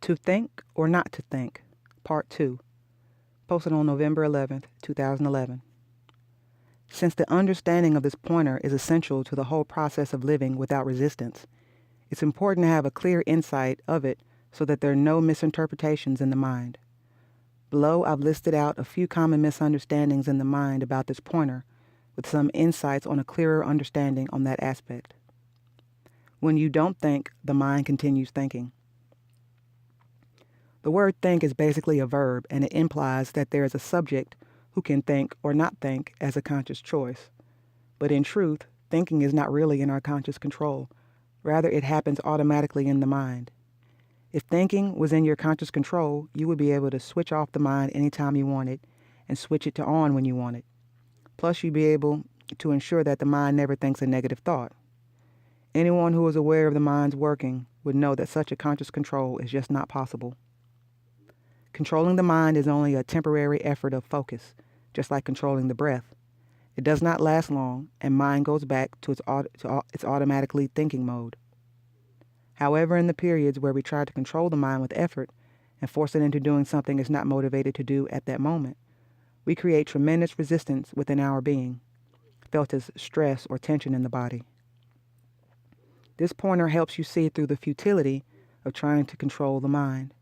To Think or Not to Think, Part 2, posted on November 11th, 2011. Since the understanding of this pointer is essential to the whole process of living without resistance, it's important to have a clear insight of it so that there are no misinterpretations in the mind. Below, I've listed out a few common misunderstandings in the mind about this pointer, with some insights on a clearer understanding on that aspect. When you don't think, the mind continues thinking. The word think is basically a verb, and it implies that there is a subject who can think or not think as a conscious choice. But in truth, thinking is not really in our conscious control. Rather, it happens automatically in the mind. If thinking was in your conscious control, you would be able to switch off the mind anytime you want it and switch it to on when you want it. Plus, you'd be able to ensure that the mind never thinks a negative thought. Anyone who is aware of the mind's working would know that such a conscious control is just not possible. Controlling the mind is only a temporary effort of focus, just like controlling the breath. It does not last long, and mind goes back to its automatically thinking mode. However, in the periods where we try to control the mind with effort and force it into doing something it's not motivated to do at that moment, we create tremendous resistance within our being, felt as stress or tension in the body. This pointer helps you see through the futility of trying to control the mind.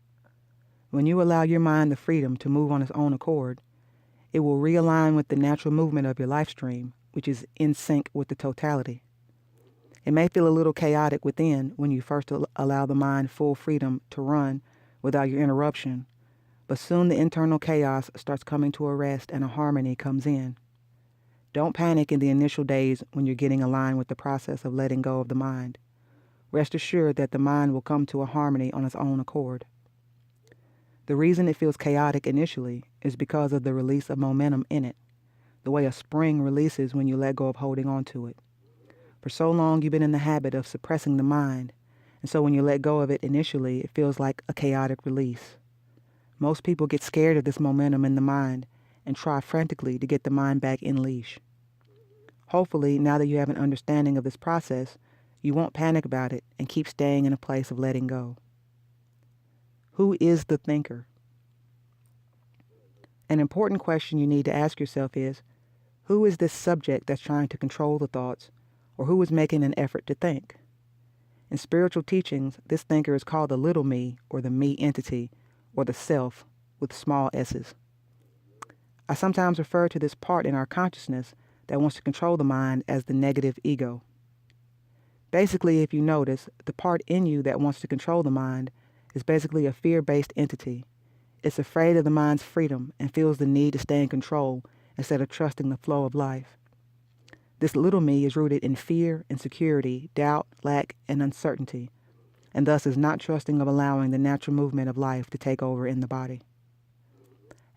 When you allow your mind the freedom to move on its own accord, it will realign with the natural movement of your life stream, which is in sync with the totality. It may feel a little chaotic within when you first allow the mind full freedom to run without your interruption, but soon the internal chaos starts coming to a rest and a harmony comes in. Don't panic in the initial days when you're getting aligned with the process of letting go of the mind. Rest assured that the mind will come to a harmony on its own accord. The reason it feels chaotic initially is because of the release of momentum in it, the way a spring releases when you let go of holding on to it. For so long you've been in the habit of suppressing the mind, and so when you let go of it initially, it feels like a chaotic release. Most people get scared of this momentum in the mind and try frantically to get the mind back in leash. Hopefully, now that you have an understanding of this process, you won't panic about it and keep staying in a place of letting go. Who is the thinker? An important question you need to ask yourself is, who is this subject that's trying to control the thoughts, or who is making an effort to think? In spiritual teachings, this thinker is called the little me, or the me entity, or the self, with small s's. I sometimes refer to this part in our consciousness that wants to control the mind as the negative ego. Basically, if you notice, the part in you that wants to control the mind is basically a fear-based entity. It's afraid of the mind's freedom and feels the need to stay in control instead of trusting the flow of life. This little me is rooted in fear, insecurity, doubt, lack, and uncertainty, and thus is not trusting of allowing the natural movement of life to take over in the body.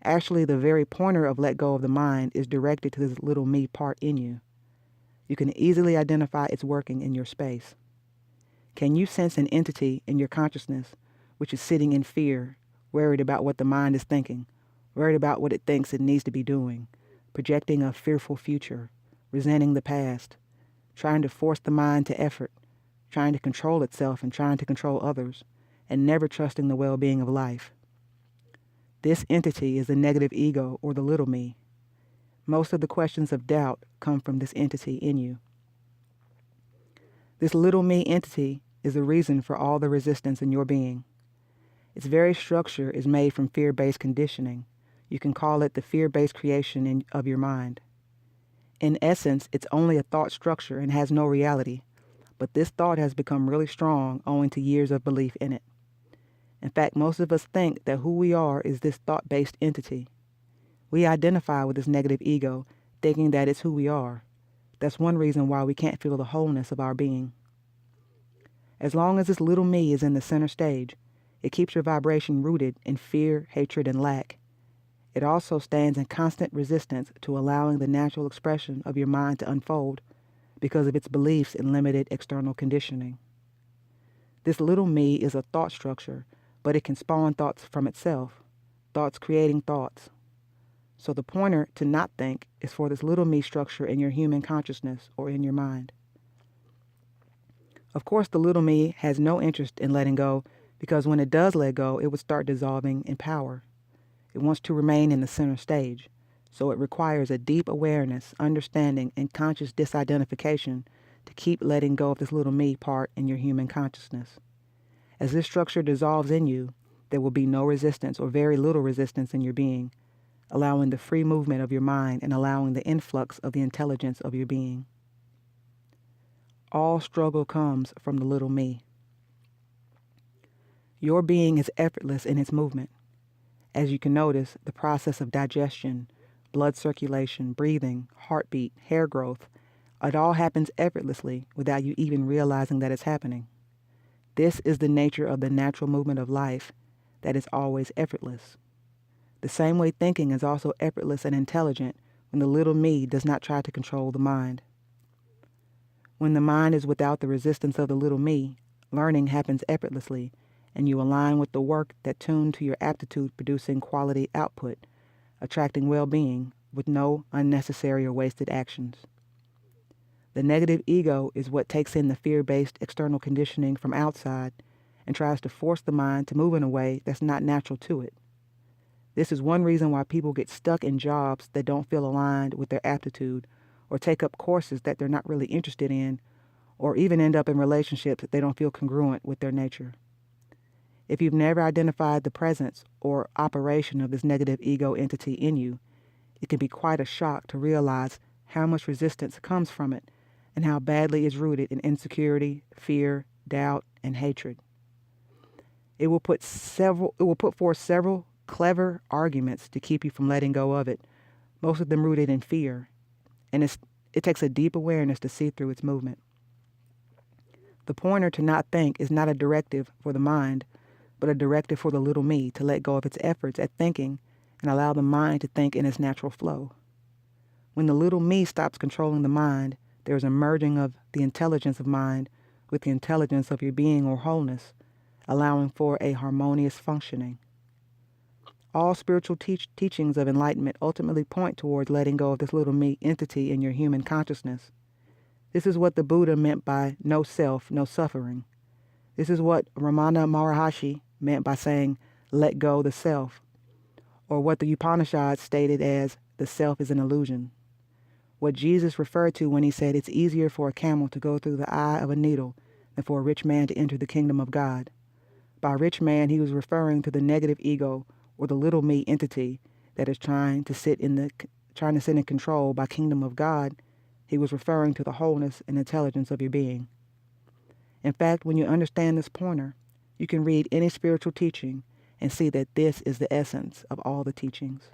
Actually, the very pointer of let go of the mind is directed to this little me part in you. You can easily identify its working in your space. Can you sense an entity in your consciousness which is sitting in fear, worried about what the mind is thinking, worried about what it thinks it needs to be doing, projecting a fearful future, resenting the past, trying to force the mind to effort, trying to control itself and trying to control others, and never trusting the well-being of life? This entity is the negative ego, or the little me. Most of the questions of doubt come from this entity in you. This little me entity is the reason for all the resistance in your being. Its very structure is made from fear-based conditioning. You can call it the fear-based creation of your mind. In essence, it's only a thought structure and has no reality, but this thought has become really strong owing to years of belief in it. In fact, most of us think that who we are is this thought-based entity. We identify with this negative ego, thinking that it's who we are. That's one reason why we can't feel the wholeness of our being. As long as this little me is in the center stage, it keeps your vibration rooted in fear, hatred, and lack. It also stands in constant resistance to allowing the natural expression of your mind to unfold because of its beliefs in limited external conditioning. This little me is a thought structure, but it can spawn thoughts from itself, thoughts creating thoughts. So the pointer to not think is for this little me structure in your human consciousness or in your mind. Of course, the little me has no interest in letting go because when it does let go, it would start dissolving in power. It wants to remain in the center stage, so it requires a deep awareness, understanding, and conscious disidentification to keep letting go of this little me part in your human consciousness. As this structure dissolves in you, there will be no resistance or very little resistance in your being, allowing the free movement of your mind and allowing the influx of the intelligence of your being. All struggle comes from the little me. Your being is effortless in its movement. As you can notice, the process of digestion, blood circulation, breathing, heartbeat, hair growth, it all happens effortlessly without you even realizing that it's happening. This is the nature of the natural movement of life, that is always effortless. The same way thinking is also effortless and intelligent when the little me does not try to control the mind. When the mind is without the resistance of the little me, learning happens effortlessly, and you align with the work that tuned to your aptitude producing quality output, attracting well-being with no unnecessary or wasted actions. The negative ego is what takes in the fear-based external conditioning from outside and tries to force the mind to move in a way that's not natural to it. This is one reason why people get stuck in jobs that don't feel aligned with their aptitude, or take up courses that they're not really interested in, or even end up in relationships that they don't feel congruent with their nature. If you've never identified the presence or operation of this negative ego entity in you, it can be quite a shock to realize how much resistance comes from it and how badly it's rooted in insecurity, fear, doubt, and hatred. It will put forth several clever arguments to keep you from letting go of it, most of them rooted in fear, and it takes a deep awareness to see through its movement. The pointer to not think is not a directive for the mind, but a directive for the little me to let go of its efforts at thinking and allow the mind to think in its natural flow. When the little me stops controlling the mind, there is a merging of the intelligence of mind with the intelligence of your being or wholeness, allowing for a harmonious functioning. All spiritual teachings of enlightenment ultimately point towards letting go of this little me entity in your human consciousness. This is what the Buddha meant by no self, no suffering. This is what Ramana Maharshi meant by saying, let go the self, or what the Upanishads stated as the self is an illusion. What Jesus referred to when he said it's easier for a camel to go through the eye of a needle than for a rich man to enter the kingdom of God. By rich man, he was referring to the negative ego or the little me entity that is trying to sit in control. By kingdom of God, he was referring to the wholeness and intelligence of your being. In fact, when you understand this pointer, you can read any spiritual teaching and see that this is the essence of all the teachings.